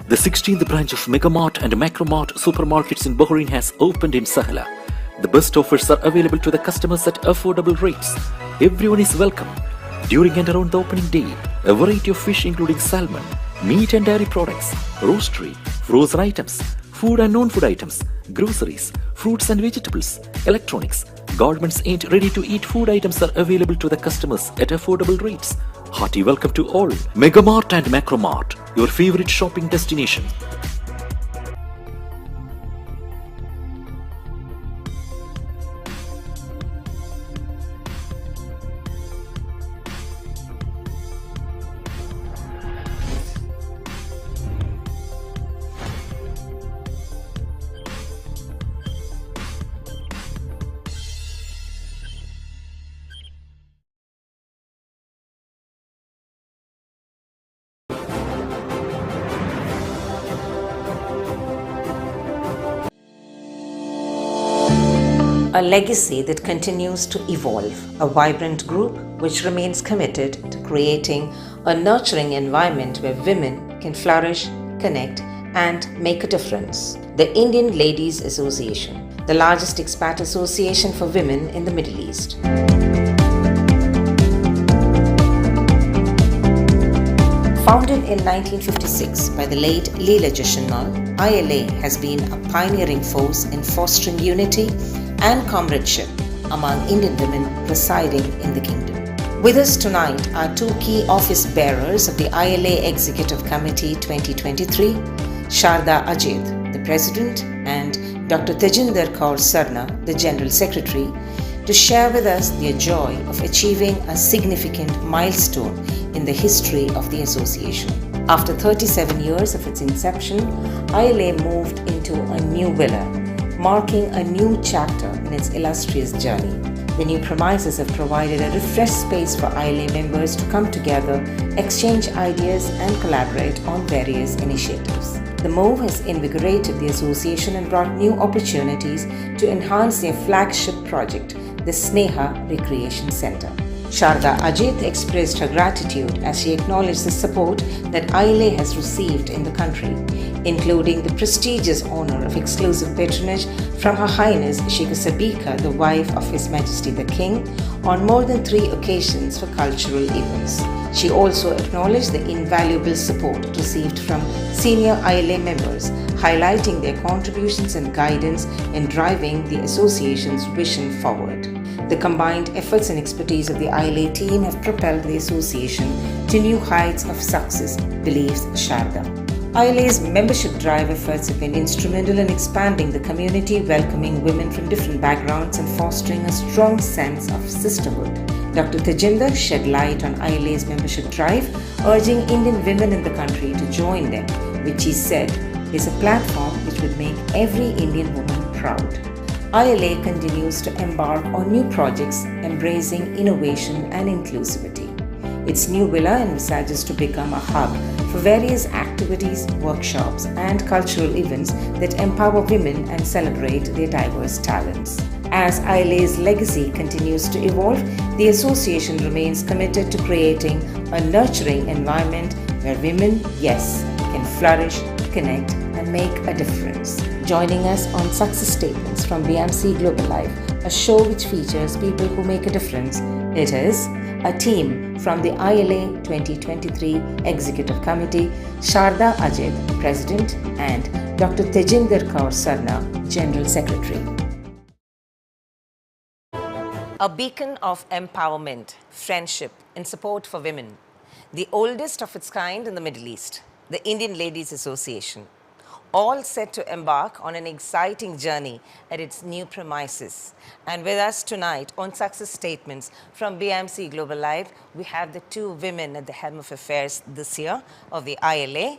The 16th branch of MegaMart and MacroMart supermarkets in Bahrain has opened in Sahla. The best offers are available to the customers at affordable rates. Everyone is welcome. During and around the opening day, a variety of fish including salmon, meat and dairy products, roastery, frozen items, food and non-food items, groceries, fruits and vegetables, electronics, garments and ready-to-eat food items are available to the customers at affordable rates. Hearty welcome to all. MegaMart and MacroMart, your favorite shopping destination. A legacy that continues to evolve, a vibrant group which remains committed to creating a nurturing environment where women can flourish, connect, and make a difference. The Indian Ladies Association, the largest expat association for women in the Middle East. Founded in 1956 by the late Leela Jashanmal, ILA has been a pioneering force in fostering unity and comradeship among Indian women residing in the kingdom. With us tonight are two key office bearers of the ILA Executive Committee 2023, Sharda Ajit, the President, and Dr. Tejinder Kaur Sarna, the General Secretary, to share with us their joy of achieving a significant milestone in the history of the association. After 37 years of its inception, ILA moved into a new villa, marking a new chapter in its illustrious journey. The new premises have provided a refreshed space for ILA members to come together, exchange ideas, and collaborate on various initiatives. The move has invigorated the association and brought new opportunities to enhance their flagship project, the Sneha Recreation Center. Sharda Ajit expressed her gratitude as she acknowledged the support that ILA has received in the country, including the prestigious honor of exclusive patronage from Her Highness Sheikh Sabika, the wife of His Majesty the King, on more than 3 occasions for cultural events. She also acknowledged the invaluable support received from senior ILA members, highlighting their contributions and guidance in driving the association's vision forward. The combined efforts and expertise of the ILA team have propelled the association to new heights of success, believes Sharda. ILA's membership drive efforts have been instrumental in expanding the community, welcoming women from different backgrounds and fostering a strong sense of sisterhood. Dr. Tejinder shed light on ILA's membership drive, urging Indian women in the country to join them, which he said is a platform which would make every Indian woman proud. ILA continues to embark on new projects embracing innovation and inclusivity. Its new villa envisages to become a hub for various activities, workshops, and cultural events that empower women and celebrate their diverse talents. As ILA's legacy continues to evolve, the association remains committed to creating a nurturing environment where women, yes, can flourish, connect, and make a difference. Joining us on Success Statements from BMC Global Life, a show which features people who make a difference, it is a team from the ILA 2023 Executive Committee, Sharda Ajit, President, and Dr. Tejinder Kaur Sarna, General Secretary. A beacon of empowerment, friendship, and support for women, the oldest of its kind in the Middle East, the Indian Ladies Association, all set to embark on an exciting journey at its new premises. And with us tonight on Success Statements from BMC Global Life, we have the 2 women at the helm of affairs this year of the ILA,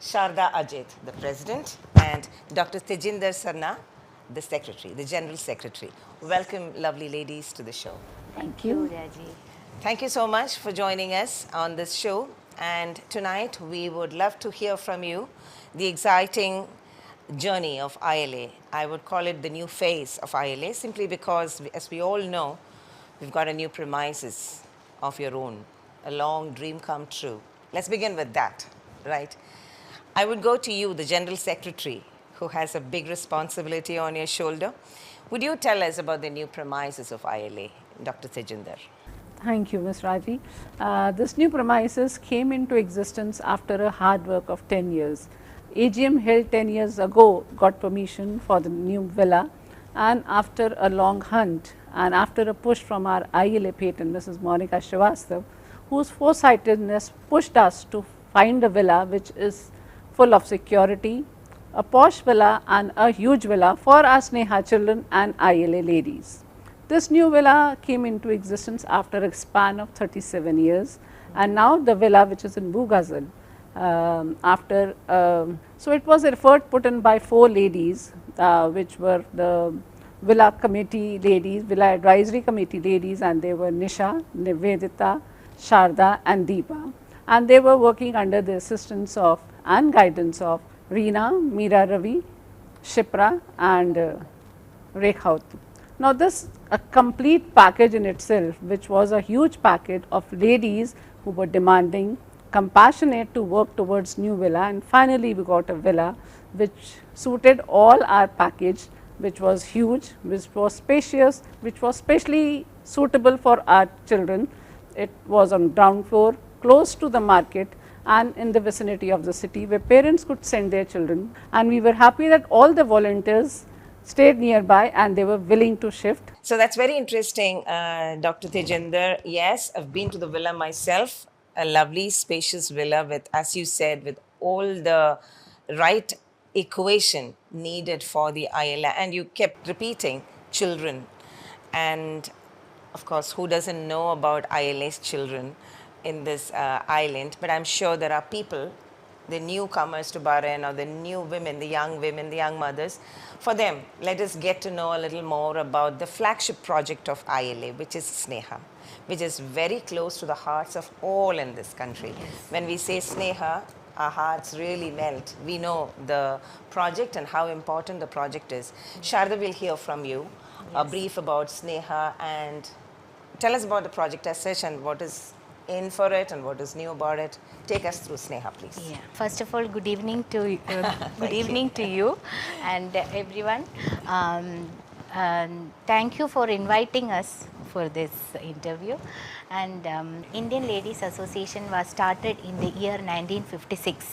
Sharda Ajit, the President, and Dr. Tejinder Sarna, the Secretary, the General Secretary. Welcome, lovely ladies, to the show. Thank you, Raji. Thank you so much for joining us on this show. And tonight, we would love to hear from you the exciting journey of ILA. I would call it the new phase of ILA, simply because, as we all know, we've got a new premises of your own, a long dream come true. Let's begin with that, right? I would go to you, the General Secretary, who has a big responsibility on your shoulder. Would you tell us about the new premises of ILA, Dr. Tejinder? Thank you, Ms. Raji. This new premises came into existence after a hard work of 10 years. AGM held 10 years ago got permission for the new villa, and after a long hunt and after a push from our ILA patron, Mrs. Monica Srivastav, whose foresightedness pushed us to find a villa which is full of security, a posh villa and a huge villa for our Sneha children and ILA ladies. This new villa came into existence after a span of 37 years, and now the villa which is in Bugazal, so it was an effort put in by 4 ladies, which were the villa committee ladies, villa advisory committee ladies, and they were Nisha, Nivedita, Sharda and Deepa, and they were working under the assistance of and guidance of Reena, Meera Ravi, Shipra and Rekhaut. Now this a complete package in itself, which was a huge package of ladies who were demanding, compassionate to work towards new villa, and finally we got a villa which suited all our package, which was huge, which was spacious, which was specially suitable for our children. It was on ground floor, close to the market and in the vicinity of the city, where parents could send their children, and we were happy that all the volunteers stayed nearby and they were willing to shift. So that's very interesting, Dr. Tejinder. Yes, I've been to the villa myself, a lovely spacious villa with, as you said, with all the right equation needed for the ILA, and you kept repeating children. And of course, who doesn't know about ILA's children in this island? But I'm sure there are people, the newcomers to Bahrain, or the new women, the young mothers. For them, let us get to know a little more about the flagship project of ILA, which is Sneha, which is very close to the hearts of all in this country. Yes. When we say Sneha, our hearts really melt. We know the project and how important the project is. Sharda will hear from you a brief about Sneha, and tell us about the project as such and what is in for it and what is new about it. Take us through Sneha, please. Yeah. First of all, good evening to you and everyone. Thank you for inviting us for this interview. And Indian Ladies Association was started in the year 1956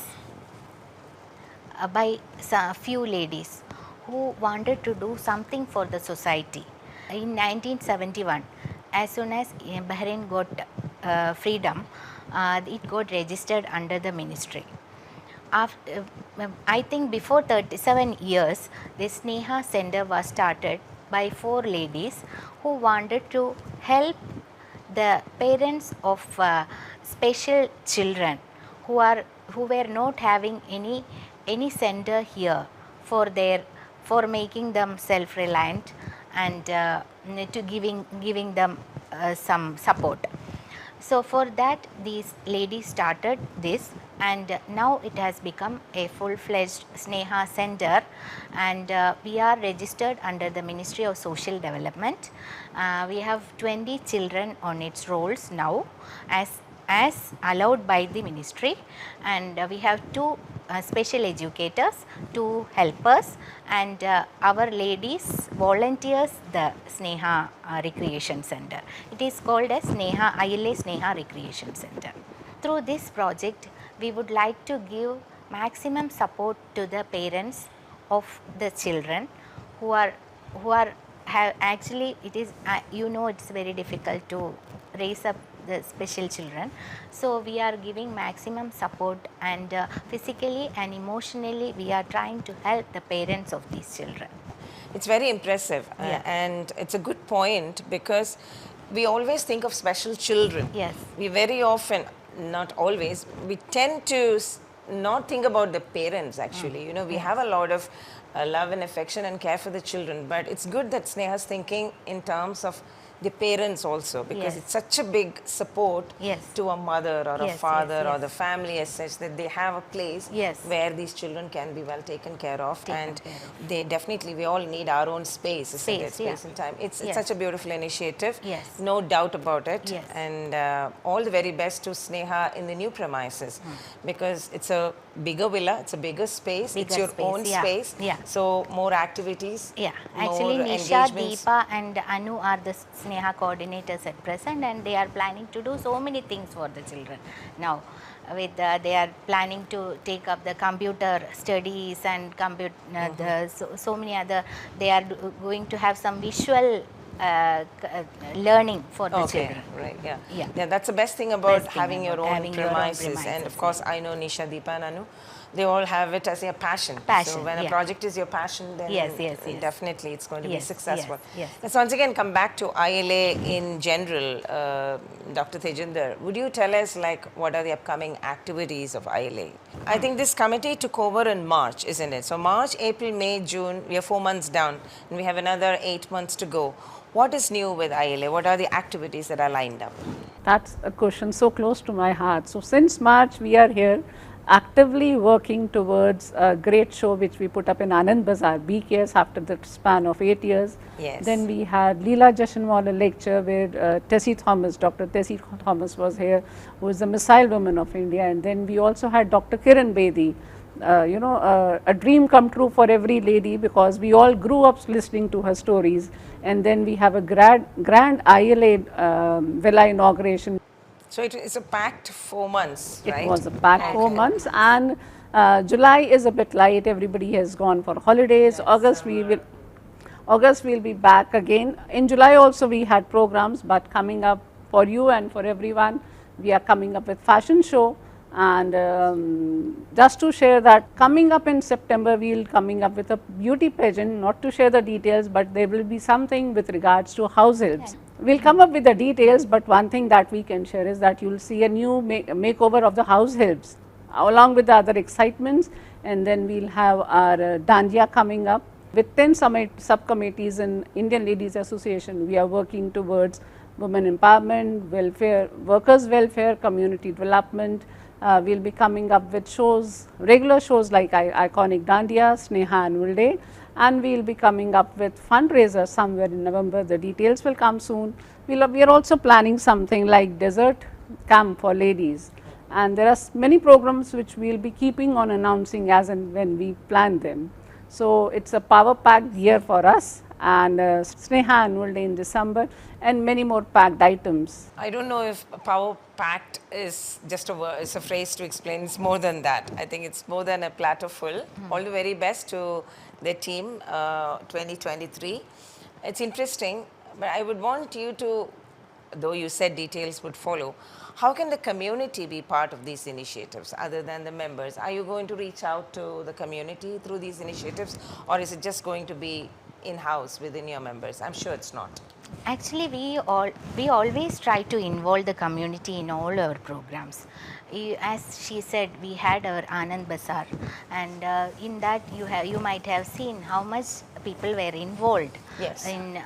by a few ladies who wanted to do something for the society. In 1971, as soon as Bahrain got freedom, it got registered under the ministry. After, I think before 37 years, the Sneha Center was started by 4 ladies who wanted to help the parents of special children who were not having any center here for making them self-reliant and to giving them some support. So for that, these ladies started this, and now it has become a full-fledged Sneha Center, and we are registered under the Ministry of Social Development. We have 20 children on its rolls now as allowed by the ministry, and we have 2 special educators, 2 helpers, and our ladies volunteers the Sneha Recreation Center. It is called as Sneha ILA Sneha Recreation Center. Through this project, we would like to give maximum support to the parents of the children who have actually, it is it's very difficult to raise up the special children. So we are giving maximum support, and physically and emotionally we are trying to help the parents of these children. It's very impressive, and it's a good point, because we always think of special children. Yes. We very often, not always, we tend to not think about the parents actually. We have a lot of love and affection and care for the children, but it's good that Sneha's thinking in terms of the parents also, because Yes. it's such a big support Yes. to a mother or a Yes, father yes, or the yes. family as such, that they have a place Yes. where these children can be well taken care of. Taken And care of. they definitely, we all need our own space, isn't it? Space, yeah. Space and time. It's Yes. such a beautiful initiative. Yes. No doubt about it. Yes. And all the very best to Sneha in the new premises, because it's a bigger villa, it's a bigger space, it's Bigger your space, own yeah. space. Yeah. So more activities, Yeah, actually more Nisha, engagements. Deepa and Anu are the Sneha coordinators at present, and they are planning to do so many things for the children. Now, with they are planning to take up the computer studies and so many other, they are going to have some visual learning for the Okay, children. right, yeah. Yeah. That's the best thing about Best thing having your about own having your own premises. And premises, of course, yeah. I know Nisha, Deepa and Anu, they all have it as their passion. So Passion, when a yeah. project is your passion, then Yes, yes, yes. definitely it's going to be Yes, successful. yes, yes. Let's once again come back to ILA in general. Dr. Tejinder, would you tell us what are the upcoming activities of ILA? I think this committee took over in March, isn't it? So March, April, May, June, we are 4 months down and we have another 8 months to go. What is new with ILA? What are the activities that are lined up? That's a question so close to my heart. So since March, we are here actively working towards a great show which we put up in Anand Bazaar, BKS, after the span of 8 years. Yes. Then we had Leela Jashanwala lecture where Tessie Thomas, Dr. Tessie Thomas was here, who is the missile woman of India. And then we also had Dr. Kiran Bedi, a dream come true for every lady, because we all grew up listening to her stories. And then we have a grand ILA villa inauguration. So it's a packed 4 months, right? It was a packed 4 Okay. months, and July is a bit light. Everybody has gone for holidays. August we'll be back again. In July also we had programs, but coming up for you and for everyone, we are coming up with fashion show. And just to share that, coming up in September, we'll coming up with a beauty pageant, not to share the details, but there will be something with regards to house helps. We'll come up with the details, but one thing that we can share is that you'll see a new makeover of the house helps, along with the other excitements. And then we'll have our Dandiya coming up. With 10 subcommittees in Indian Ladies Association, we are working towards women empowerment, welfare, workers' welfare, community development. We'll be coming up with shows, regular shows like Iconic Dandiya, Sneha Annual Day, and we'll be coming up with fundraisers somewhere in November. The details will come soon. We are also planning something like desert camp for ladies. And there are many programs which we'll be keeping on announcing as and when we plan them. So it's a power-packed year for us, and Sneha Annual Day in December, and many more packed items. I don't know if power packed is just a word, it's a phrase to explain. It's more than that. I think it's more than a platter full. All the very best to the team 2023. It's interesting, but I would want you to, though you said details would follow, how can the community be part of these initiatives other than the members? Are you going to reach out to the community through these initiatives, or is it just going to be in-house within your members? I'm sure it's not. Actually, we always try to involve the community in all our programs. As she said, we had our Anand Bazaar, and in that you might have seen how much people were involved. Yes. In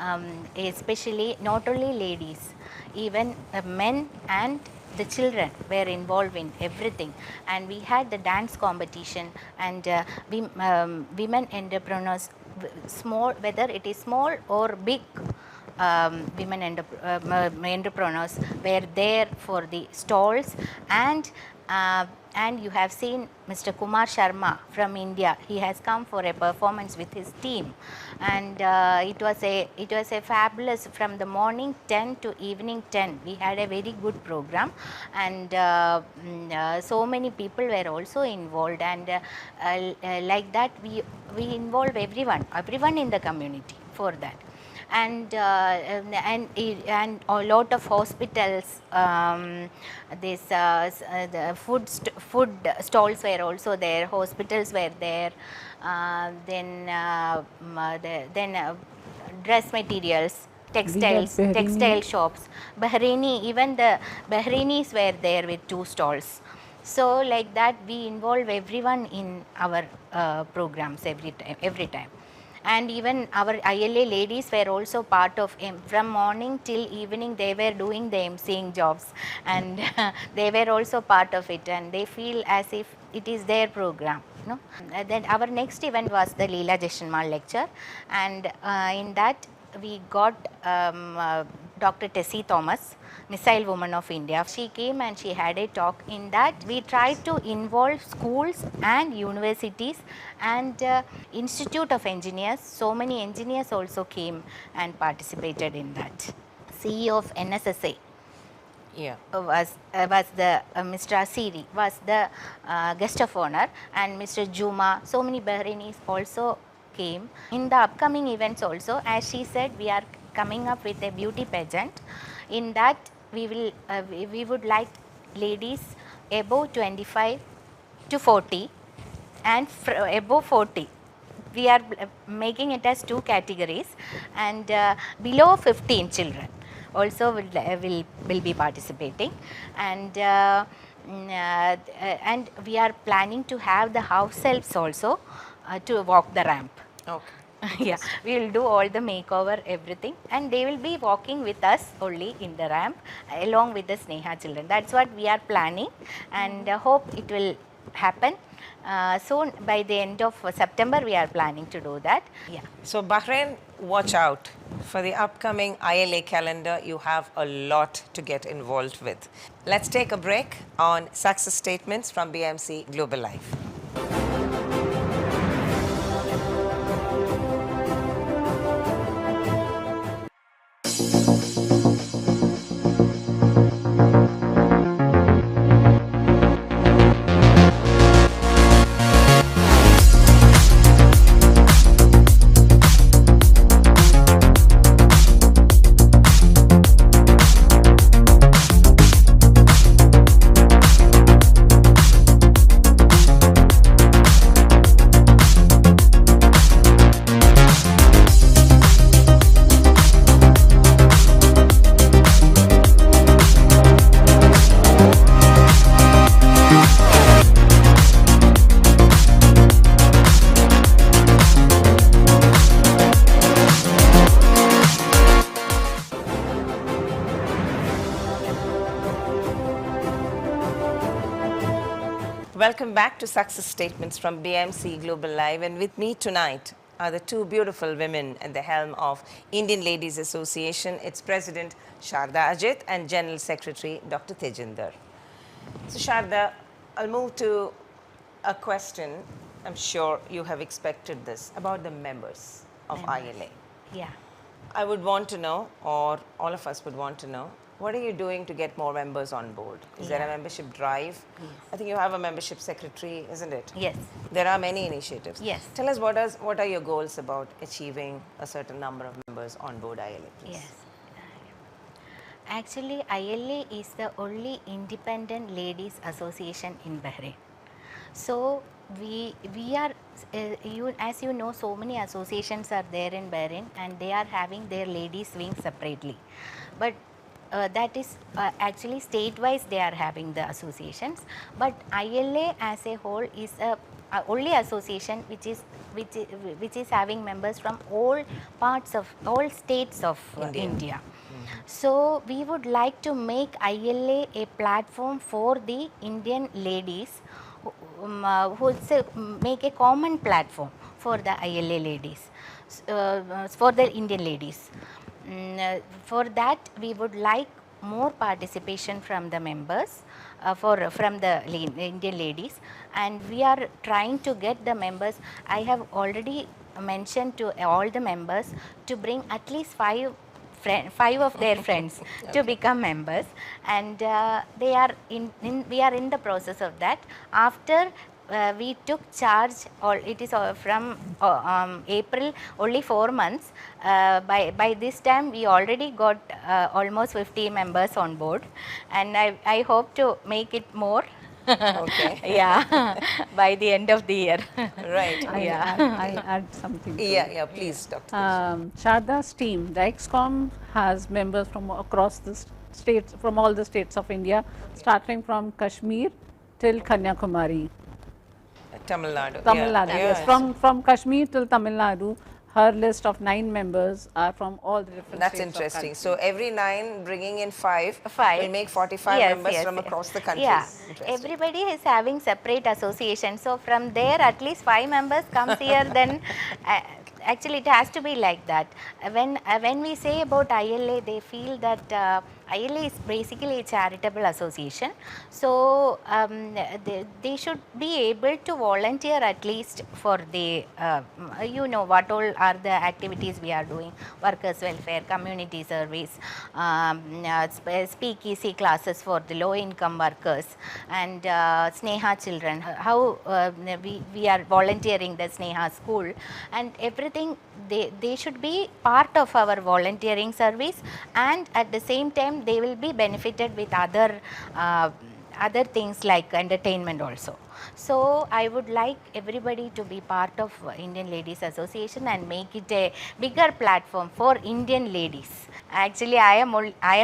especially not only ladies, even men and the children were involved in everything. And we had the dance competition, and women entrepreneurs, small, whether it is small or big, women entrepreneurs were there for the stalls. And you have seen Mr. Kumar Sharma from India. He has come for a performance with his team, and it was a fabulous, from the morning 10 to evening 10. We had a very good program, and so many people were also involved, and like that we involve everyone in the community for that. And a lot of hospitals, the food stalls were also there, hospitals were there, then dress materials, textile shops, Bahraini, even the Bahrainis were there with 2 stalls. So like that we involve everyone in our programs every time. And even our ILA ladies were also part of from morning till evening they were doing the emceeing jobs, and they were also part of it, and they feel as if it is their program. No? Then our next event was the Leela Jashanmal lecture, and in that we got Dr. Tessie Thomas, Missile Woman of India. She came and she had a talk. In that we tried to involve schools and universities and Institute of Engineers. So many engineers also came and participated in that. CEO of NSSA Yeah. was the Mr. Asiri was the guest of honor, and Mr. Juma. So many Bahrainis also came. In the upcoming events also, as she said, we are coming up with a beauty pageant. In that we will we would like ladies above 25 to 40 and above 40. We are making it as two categories, and below 15 children also will be participating, and and we are planning to have the house helps also to walk the ramp. Okay. Yeah, we will do all the makeover, everything, and they will be walking with us only in the ramp along with the Sneha children. That's what we are planning, and hope it will happen soon. By the end of September we are planning to do that. Yeah. So Bahrain, watch out for the upcoming ILA calendar. You have a lot to get involved with. Let's take a break on success statements from BMC Global Life. Welcome back to Success Statements from BMC Global Live, and with me tonight are the two beautiful women at the helm of Indian Ladies Association, its President Sharda Ajit and General Secretary Dr. Tejinder. So Sharda, I'll move to a question. I'm sure you have expected this about the members of ILA. Yeah. I would want to know, or all of us would want to know, what are you doing to get more members on board? Is there a membership drive? Yes. I think you have a membership secretary, isn't it? Yes. There are many initiatives. Yes. Tell us what are your goals about achieving a certain number of members on board ILA, please? Yes. Actually, ILA is the only independent ladies association in Bahrain. So we are, as you know, so many associations are there in Bahrain, and they are having their ladies wing separately. But that is actually state-wise they are having the associations. But ILA as a whole is a only association which is having members from all states of India. So we would like to make ILA a platform for the Indian ladies, make a common platform for the ILA ladies, for the Indian ladies. For that we would like more participation from the members, from the Indian ladies, and we are trying to get the members. I have already mentioned to all the members to bring at least five of their friends to become members, and we are in the process of that. After we took charge, or it is from April, only 4 months. By this time we already got almost 50 members on board, and I hope to make it more. Okay. Yeah, by the end of the year. Right. I add something to it. Yeah, please, Dr. Sharda's team, the EXCOM, has members from across the states, from all the states of India, starting from Kashmir till Kanyakumari. Tamil Nadu. Tamil Nadu, yes. From Kashmir till Tamil Nadu, her list of 9 members are from all the different That's states of interesting. country. So every 9 bringing in 5 Five. will make 45 Yes, members yes, from yes. across the country. Yeah, Interesting. everybody is having separate associations. So from there, at least 5 members comes here. Then actually, it has to be like that. When we say about ILA, they feel that ILA is basically a charitable association. So they should be able to volunteer at least for the you know what all are the activities we are doing: workers welfare, community service, speakeasy classes for the low income workers, and Sneha children. How we are volunteering the Sneha school, and everything. They should be part of our volunteering service, and at the same time they will be benefited with other things like entertainment also. So I would like everybody to be part of Indian Ladies Association and make it a bigger platform for Indian ladies. Actually, I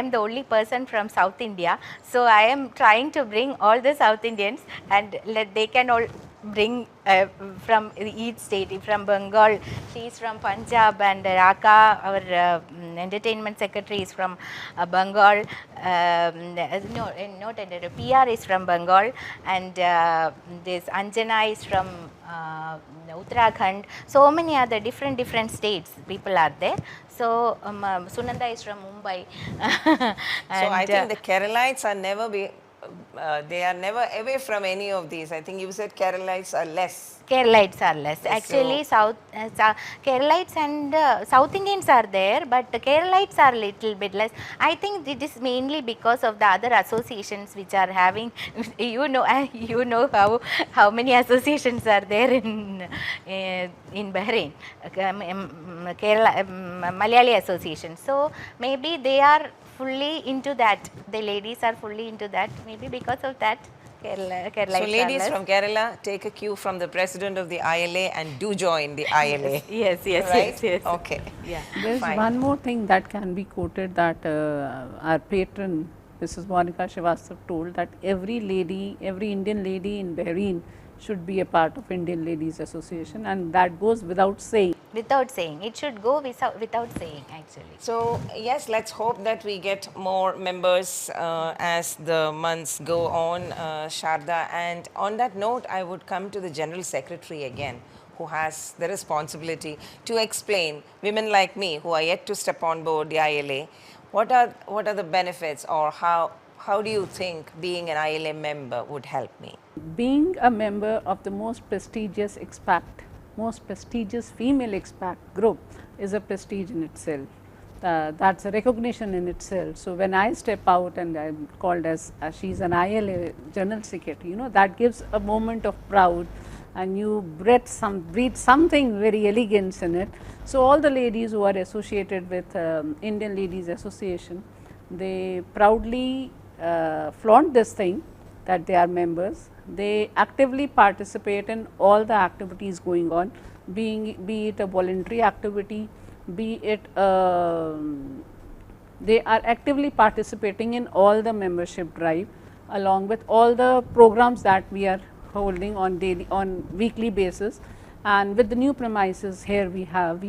am the only person from South India, so I am trying to bring all the South Indians, and they can all bring from each state. From Bengal, she is from Punjab, and Raka, our entertainment secretary, is from Bengal. No, not entertainment. PR is from Bengal, and this Anjana is from Uttarakhand. So many other different states people are there. So Sunanda is from Mumbai. So I think the Keralites are they are never away from any of these. I think you said Keralites are less. Keralites are less. Yes, Actually, so Keralites and South Indians are there, but Keralites are little bit less. I think it is mainly because of the other associations which are having. You know how many associations are there in Bahrain, Kerala Malayali association. So maybe they are fully into that. The ladies are fully into that. Maybe because of that. Kerala So ladies from Kerala, take a cue from the president of the ILA and do join the ILA. Yes, Right? yes. Okay. Yeah. There's Fine. one more thing that can be quoted, that our patron, Mrs. Monica Srivastav, told that every Indian lady in Bahrain should be a part of Indian Ladies Association, and that goes without saying. Without saying. It should go without saying, actually. So yes, let's hope that we get more members as the months go on, Sharda. And on that note, I would come to the General Secretary again, who has the responsibility to explain women like me who are yet to step on board the ILA, what are the benefits, or how do you think being an ILA member would help me? Being a member of the most prestigious female expat group is a prestige in itself. That's a recognition in itself. So when I step out and I'm called as she's an ILA General Secretary, that gives a moment of proud, and you breathe something very elegant in it. So all the ladies who are associated with Indian Ladies Association, they proudly flaunt this thing that they are members. They actively participate in all the activities going on, be it a voluntary activity, be it they are actively participating in all the membership drive, along with all the programs that we are holding on weekly basis. And with the new premises here, we have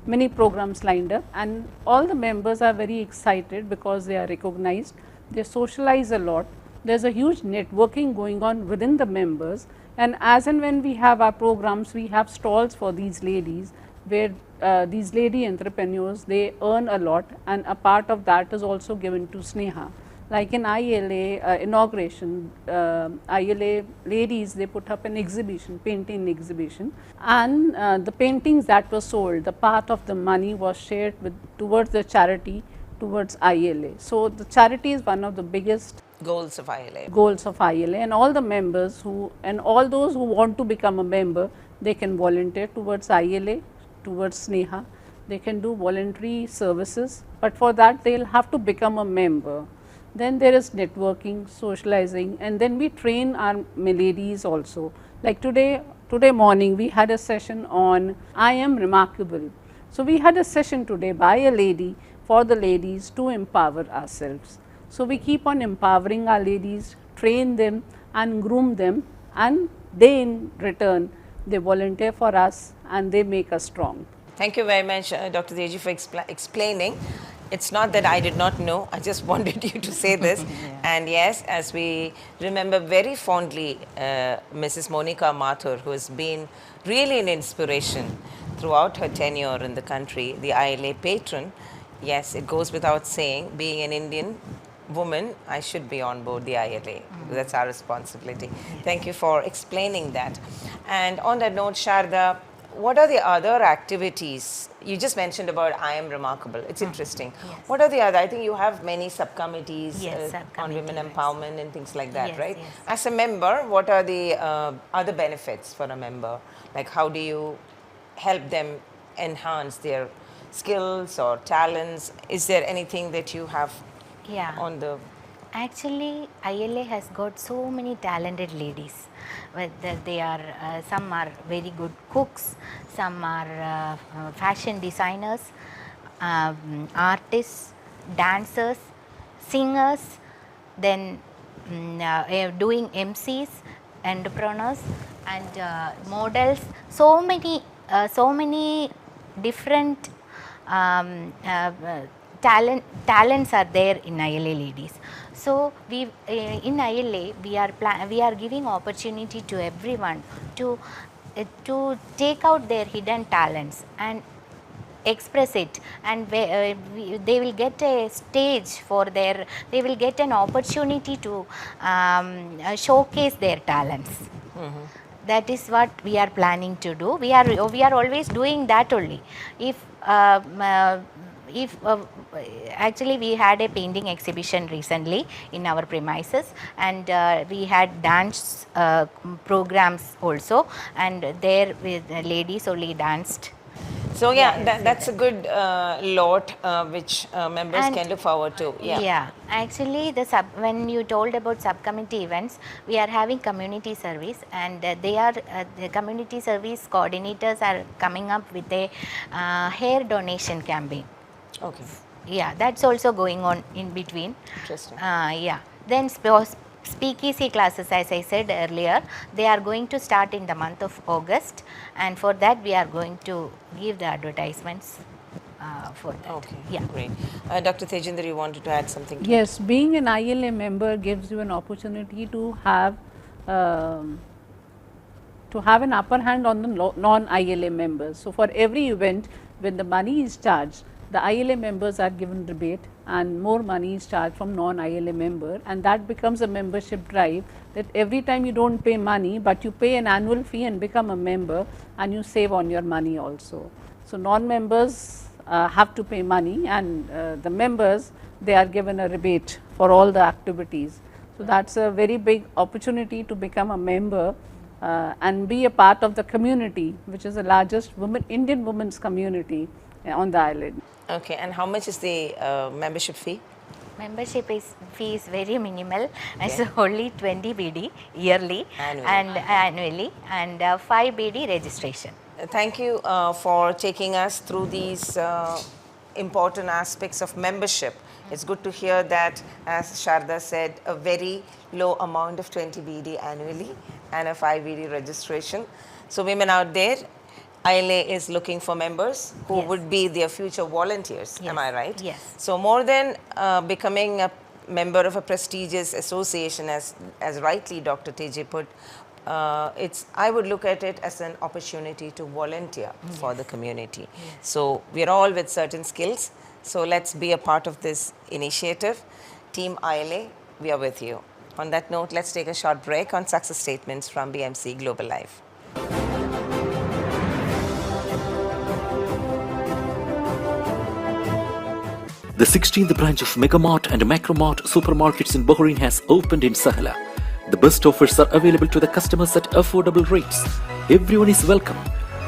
many programs lined up, and all the members are very excited because they are recognized. They socialize a lot. There's a huge networking going on within the members, and as and when we have our programs, we have stalls for these ladies, where these lady entrepreneurs, they earn a lot, and a part of that is also given to Sneha. Like in ILA inauguration, ILA ladies, they put up an exhibition, painting exhibition, and the paintings that were sold, the part of the money was shared towards the charity, towards ILA. So the charity is one of the biggest Goals of ILA. And all the members and all those who want to become a member, they can volunteer towards ILA, towards Sneha. They can do voluntary services, but for that they'll have to become a member. Then there is networking, socializing, and then we train our ladies also. Like today morning we had a session on I am remarkable. So we had a session today by a lady for the ladies to empower ourselves. So we keep on empowering our ladies, train them and groom them, and they in return they volunteer for us, and they make us strong. Thank you very much, Dr. Teji, for explaining. It's not that I did not know, I just wanted you to say this. And yes, as we remember very fondly Mrs. Monica Mathur, who has been really an inspiration throughout her tenure in the country, the ILA patron. Yes, it goes without saying, being an Indian woman, I should be on board the ILA. That's our responsibility. Thank you for explaining that. And on that note, Sharda, what are the other activities? You just mentioned about I Am Remarkable. It's interesting. Yes. What are the other? I think you have many subcommittees Yes, on women subcommittee, empowerment and things like that, Yes, right? yes. As a member, what are the other benefits for a member? Like how do you help them enhance their skills or talents? Is there anything that you have Yeah. on the... Actually, ILA has got so many talented ladies. Whether they are, some are very good cooks, some are fashion designers, artists, dancers, singers, then doing MCs, entrepreneurs, and models. So many different talents are there in ILA ladies. So we in ILA we are giving opportunity to everyone to take out their hidden talents and express it, and they will get a stage for their, they will get an opportunity to showcase their talents. That is what we are planning to do. We are always doing that only. If actually we had a painting exhibition recently in our premises, and we had dance programs also, and there with ladies only danced. So yeah, that's a good lot which members And can look forward to. Yeah, actually when you told about subcommittee events, we are having community service, and they are the community service coordinators are coming up with a hair donation campaign. Okay. Yeah, that's also going on in between. Interesting. Yeah. Then speakeasy classes, as I said earlier, they are going to start in the month of August, and for that we are going to give the advertisements for that. Okay, Yeah. great. Dr. Tejinder, you wanted to add something? Yes, being an ILA member gives you an opportunity to have an upper hand on the non-ILA members. So for every event, when the money is charged, the ILA members are given rebate, and more money is charged from non-ILA member, and that becomes a membership drive, that every time you don't pay money, but you pay an annual fee and become a member, and you save on your money also. So non-members have to pay money, and the members, they are given a rebate for all the activities. So that's a very big opportunity to become a member and be a part of the community, which is the largest Indian women's community on the island. Okay, and how much is the membership fee? Membership fee is very minimal. It's only 20 BD yearly Annually. and annually, and 5 BD registration. Thank you for taking us through these important aspects of membership. It's good to hear that, as Sharda said, a very low amount of 20 BD annually and a 5 BD registration. So women out there, ILA is looking for members who Yes. would be their future volunteers. Yes. Am I right? Yes. So more than becoming a member of a prestigious association, as rightly Dr. Teji put, I would look at it as an opportunity to volunteer for the community. So we are all with certain skills. So let's be a part of this initiative. Team ILA, we are with you. On that note, let's take a short break on success statements from BMC Global Life. The 16th branch of MegaMart and MacroMart supermarkets in Bahrain has opened in Sahala. The best offers are available to the customers at affordable rates. Everyone is welcome.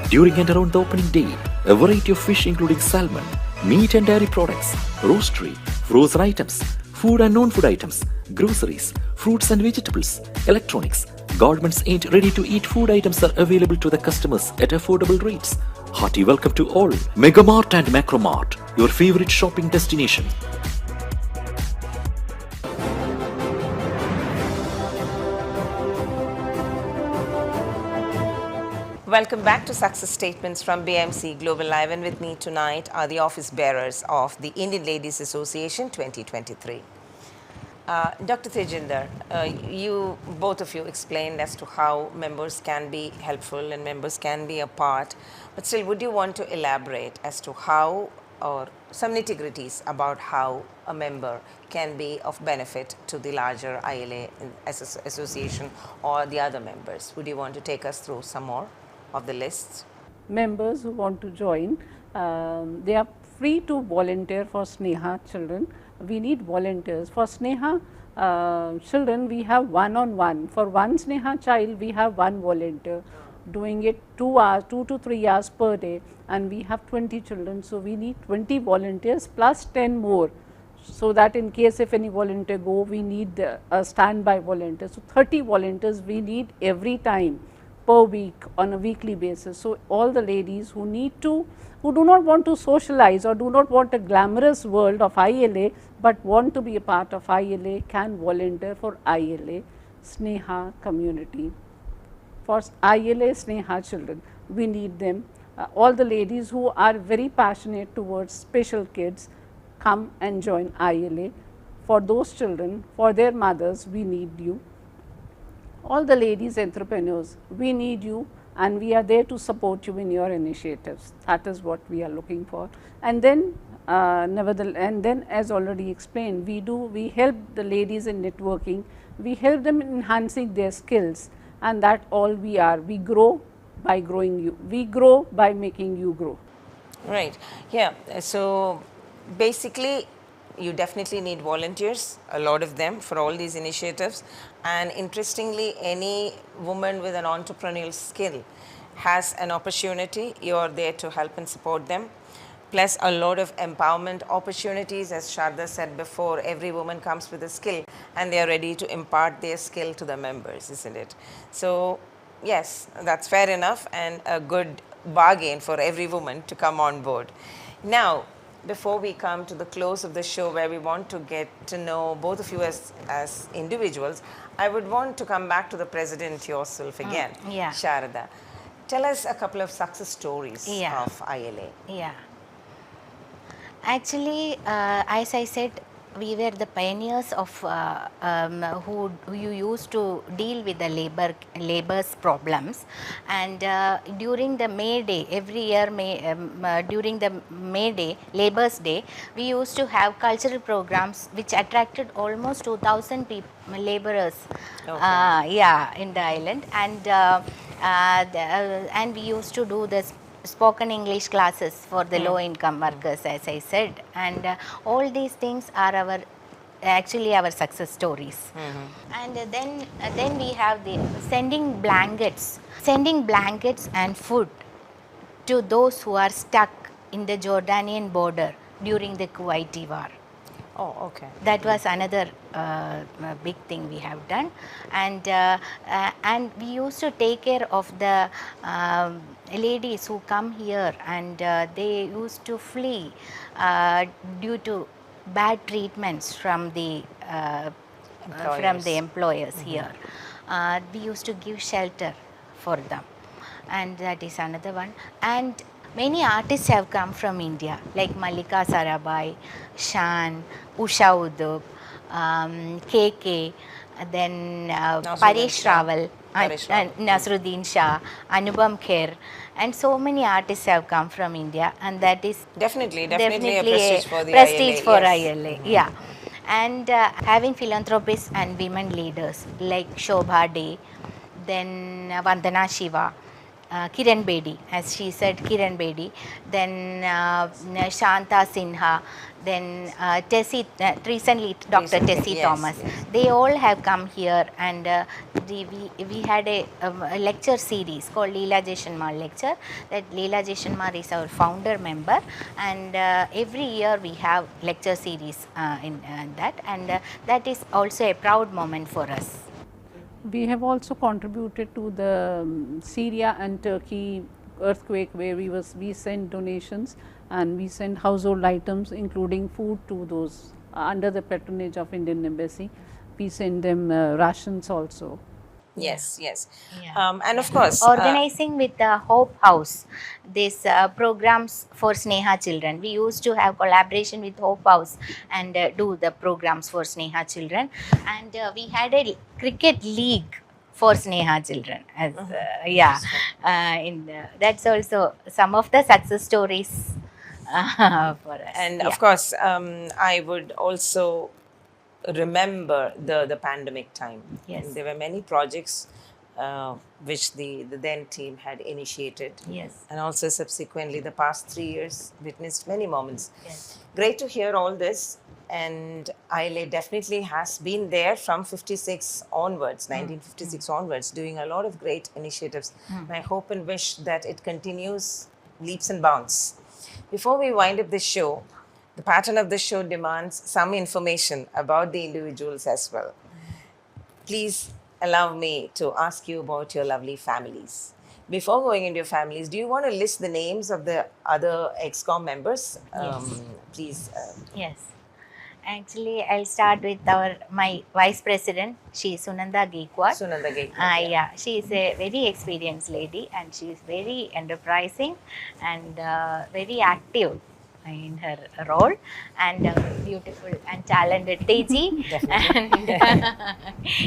During and around the opening day, a variety of fish including salmon, meat and dairy products, roastery, frozen items, food and non-food items, groceries, fruits and vegetables, electronics, garments and ready-to-eat food items are available to the customers at affordable rates. Hearty welcome to all. MegaMart and MacroMart, your favorite shopping destination. Welcome back to Success Statements from BMC Global Live, and with me tonight are the office bearers of the Indian Ladies Association 2023. Dr. Tejinder, you, both of you explained as to how members can be helpful and members can be a part, but still, would you want to elaborate as to how, or some nitty-gritties about how a member can be of benefit to the larger ILA association or the other members? Would you want to take us through some more of the lists? Members who want to join, they are free to volunteer for Sneha children. We need volunteers. For Sneha children, we have one-on-one. For one Sneha child, we have one volunteer doing it 2 hours, 2 to 3 hours per day, and we have 20 children. So, we need 20 volunteers plus 10 more, so that in case if any volunteer go, we need a standby volunteer. So, 30 volunteers we need every time per week on a weekly basis. So, all the ladies who who do not want to socialize or do not want a glamorous world of ILA, but want to be a part of ILA, can volunteer for ILA Sneha community. For ILA Sneha children, we need them. All the ladies who are very passionate towards special kids, come and join ILA. For those children, for their mothers, we need you. All the ladies entrepreneurs, we need you, and we are there to support you in your initiatives. That is what we are looking for. And then as already explained, we help the ladies in networking, we help them in enhancing their skills, and that all we are. We grow by growing you, we grow by making you grow. Right, yeah. So basically, you definitely need volunteers, a lot of them, for all these initiatives. And interestingly, any woman with an entrepreneurial skill has an opportunity. You're there to help and support them. Plus a lot of empowerment opportunities. As Sharda said before, every woman comes with a skill and they are ready to impart their skill to the members, isn't it? So yes, that's fair enough, and a good bargain for every woman to come on board. Now, before we come to the close of the show, where we want to get to know both of you as individuals, I would want to come back to the president yourself again, yeah. Sharada. Tell us a couple of success stories of ILA. Yeah. Actually, as I said, we were the pioneers of who you used to deal with the labor's problems, and during the May Day, every year during the May Day, Labor's Day, we used to have cultural programs which attracted almost 2,000 laborers, in the island, and we used to do this spoken English classes for the low income workers, as I said, and all these things are actually our success stories. And then we have the sending blankets and food to those who are stuck in the Jordanian border during the Kuwaiti war. Oh, okay. That was another big thing we have done, and we used to take care of the ladies who come here, and they used to flee due to bad treatments from the employers here. We used to give shelter for them, and that is another one. And many artists have come from India, like Malika Sarabhai, Shan, Usha Udub, KK, then Paresh Rawal, Nasruddin Shah, Anupam Kher, and so many artists have come from India, and that is definitely a prestige for the prestige ILA. For yes. ILA, yeah. And having philanthropists and women leaders like Shobha Day, then Vandana Shiva, Kiran Bedi, as she said, Kiran Bedi, then Shanta Sinha, then recently Dr. Tessie Thomas. Yes. They all have come here, and we had a lecture series called Leela Jaishanmal lecture. That Leela Jaishanmal is our founder member, and every year we have lecture series in that, and that is also a proud moment for us. We have also contributed to the Syria and Turkey earthquake, where we sent donations and we sent household items including food to those under the patronage of Indian Embassy. We send them rations also. Yes, yes. Yeah. And of course, Organizing with the Hope House, these programs for Sneha children. We used to have collaboration with Hope House and do the programs for Sneha children. And we had a cricket league for Sneha children. As, yeah, that's also some of the success stories for us. and Yeah. of course, I would also remember the pandemic time. Yes. There were many projects which the then team had initiated. Yes. And also subsequently, the past 3 years witnessed many moments. Yes. Great to hear all this. And ILA definitely has been there from 56 onwards, 1956 onwards, doing a lot of great initiatives. And I hope and wish that it continues leaps and bounds. Before we wind up this show, the pattern of the show demands some information about the individuals as well. Please allow me to ask you about your lovely families. Before going into your families, do you want to list the names of the other EXCOM members? Please. Yes. Actually, I'll start with my vice president. She is Sunanda Gaikwad. Sunanda Gaikwad. Yeah, she is a very experienced lady and she is very enterprising and very active in her role, and beautiful and talented Teji. And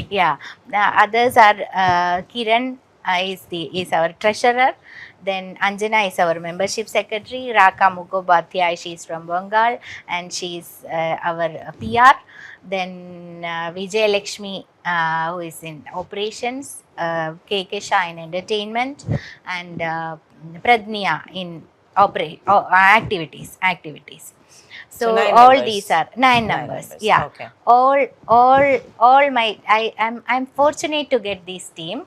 yeah, the others are Kiran is our treasurer. Then Anjana is our membership secretary. Raka Mukhopadhyay, she is from Bengal and she is our PR. Then Vijay Lakshmi, who is in operations, KK Shah in entertainment, and Pradnya in activities. So nine all members. these are nine numbers. Yeah. Okay. All my I'm fortunate to get this team,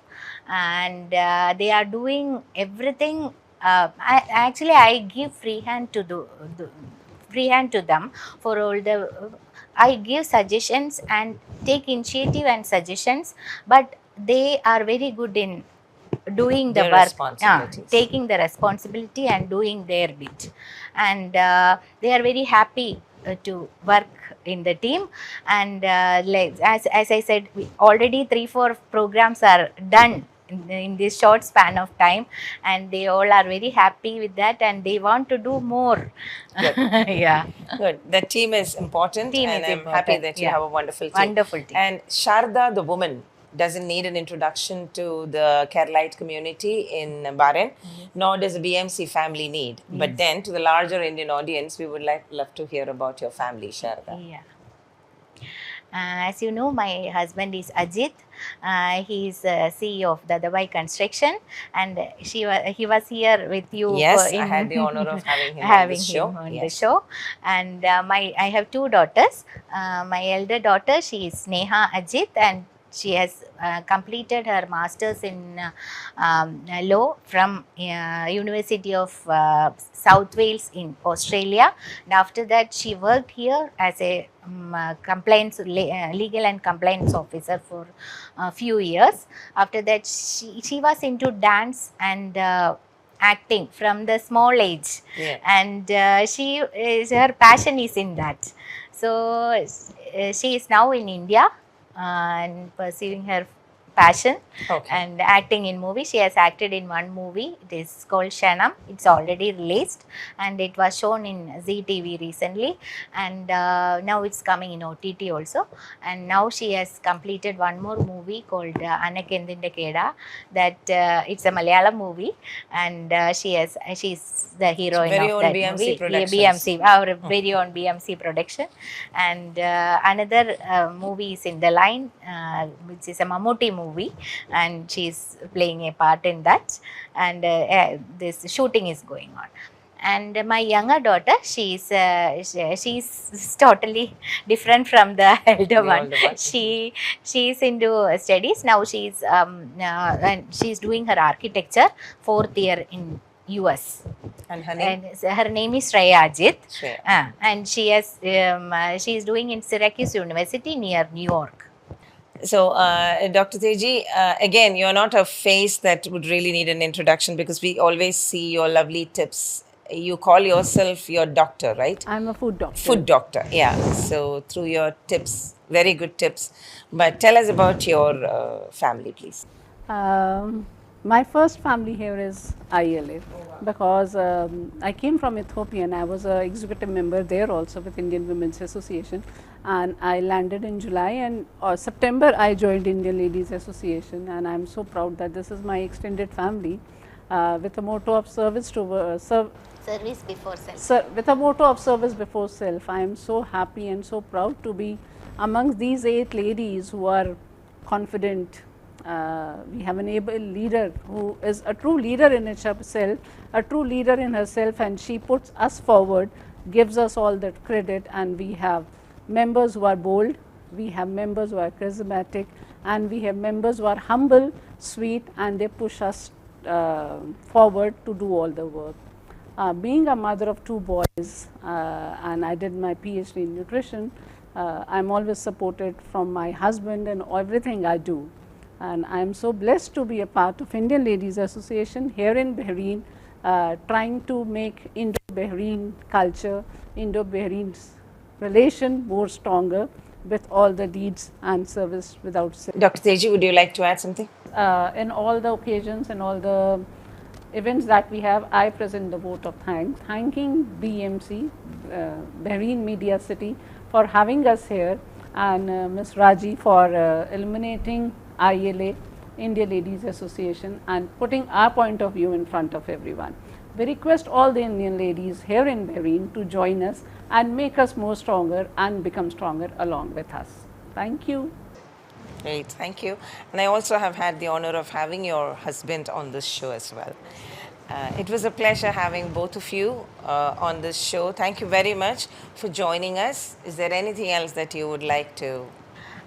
and they are doing everything. I give free hand to free hand to them for all the. I give suggestions and take initiative and suggestions, but they are very good in doing the Their work, responsibilities. taking the responsibility and doing their bit, and they are very happy to work in the team. And as I said, already 3-4 programs are done in this short span of time, and they all are very happy with that and they want to do more. Good. Yeah. Good. The team is important, Team and is I'm important, happy that you yeah. have a wonderful team. Wonderful team. And Sharda, the woman, doesn't need an introduction to the Keralite community in Bahrain, nor does the BMC family need. But then, to the larger Indian audience, we would love to hear about your family, Sharda. Yeah. As you know, my husband is Ajit. He is CEO of the Dubai Construction, and he was here with you. Yes, I had the honor of having him on this show. On the show. And I have 2 daughters. My elder daughter, she is Sneha Ajit, and she has completed her masters in law from University of South Wales in Australia. And after that, she worked here as a legal and compliance officer for a few years. After that, she was into dance and acting from the small age, and her passion is in that. So she is now in India and pursuing her passion and acting in movies. She has acted in one movie. It is called Shanam. It's already released and it was shown in Zee TV recently, and now it's coming in OTT also. And now she has completed one more movie called Anakendinte Keda. That it's a Malayalam movie, and she's the heroine of that BMC movie. Productions. BMC, our very own BMC production. And another movie is in the line, which is a Mammootty movie, and she's playing a part in that, and this shooting is going on. And my younger daughter, she's totally different from the elder one. She's into studies now. And she's doing her architecture 4th year in US. And her name? And her name is Shreya Ajit. Shreya. And she's doing in Syracuse University near New York. So, Dr. Teji, again, you're not a face that would really need an introduction because we always see your lovely tips you call yourself your doctor, right? I'm a food doctor. Food doctor, yeah. So through your tips, very good tips. But tell us about your family, please. My first family here is ILA because I came from Ethiopia and I was an executive member there also with Indian Women's Association, and I landed in July, and September I joined Indian Ladies Association, and I'm so proud that this is my extended family with a motto of service to Service before self. with a motto of service before self. I am so happy and so proud to be amongst these 8 ladies who are confident. We have an able leader who is a true leader in herself, a true leader in herself, and she puts us forward, gives us all that credit, and we have members who are bold, we have members who are charismatic, and we have members who are humble, sweet, and they push us forward to do all the work. Being a mother of 2 boys and I did my PhD in nutrition, I'm always supported from my husband in everything I do. And I'm so blessed to be a part of Indian Ladies Association here in Bahrain, trying to make Indo-Bahrain culture, Indo-Bahrain's relation more stronger with all the deeds and service without self. Dr. Teji, would you like to add something? In all the occasions and all the events that we have, I present the vote of thanking BMC, Bahrain Media City, for having us here, and Ms. Raji for eliminating ILA, India Ladies Association, and putting our point of view in front of everyone. We request all the Indian ladies here in Bahrain to join us and make us more stronger and become stronger along with us. Thank you. Great, thank you. And I also have had the honor of having your husband on this show as well. It was a pleasure having both of you on this show. Thank you very much for joining us. Is there anything else that you would like to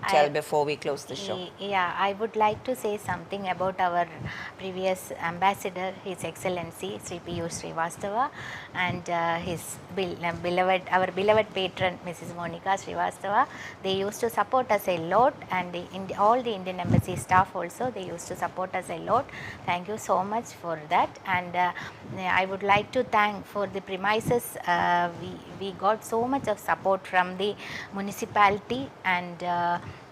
tell before we close the show? Yeah, I would like to say something about our previous ambassador, His Excellency Sri Piyush Srivastava, and his our beloved patron, Mrs. Monica Srivastava. They used to support us a lot, and all the Indian Embassy staff also, they used to support us a lot. Thank you so much for that. And I would like to thank for the premises. We got so much of support from the municipality and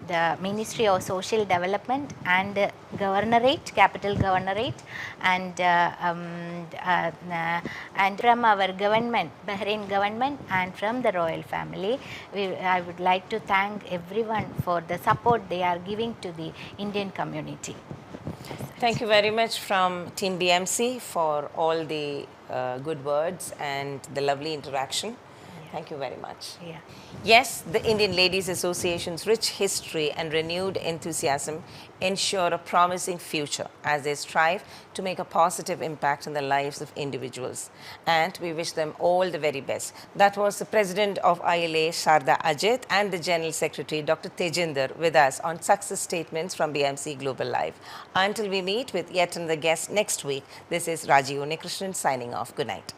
the Ministry of Social Development and Governorate, Capital Governorate, and from our government, Bahrain government, and from the royal family. I would like to thank everyone for the support they are giving to the Indian community. Thank you very much from Team BMC for all the good words and the lovely interaction. Thank you very much. Yeah. Yes, the Indian Ladies Association's rich history and renewed enthusiasm ensure a promising future as they strive to make a positive impact on the lives of individuals. And we wish them all the very best. That was the President of ILA, Sharda Ajit, and the General Secretary, Dr. Tejinder, with us on Success Statements from BMC Global Live. Until we meet with yet another guest next week, this is Raji Unikrishnan signing off. Good night.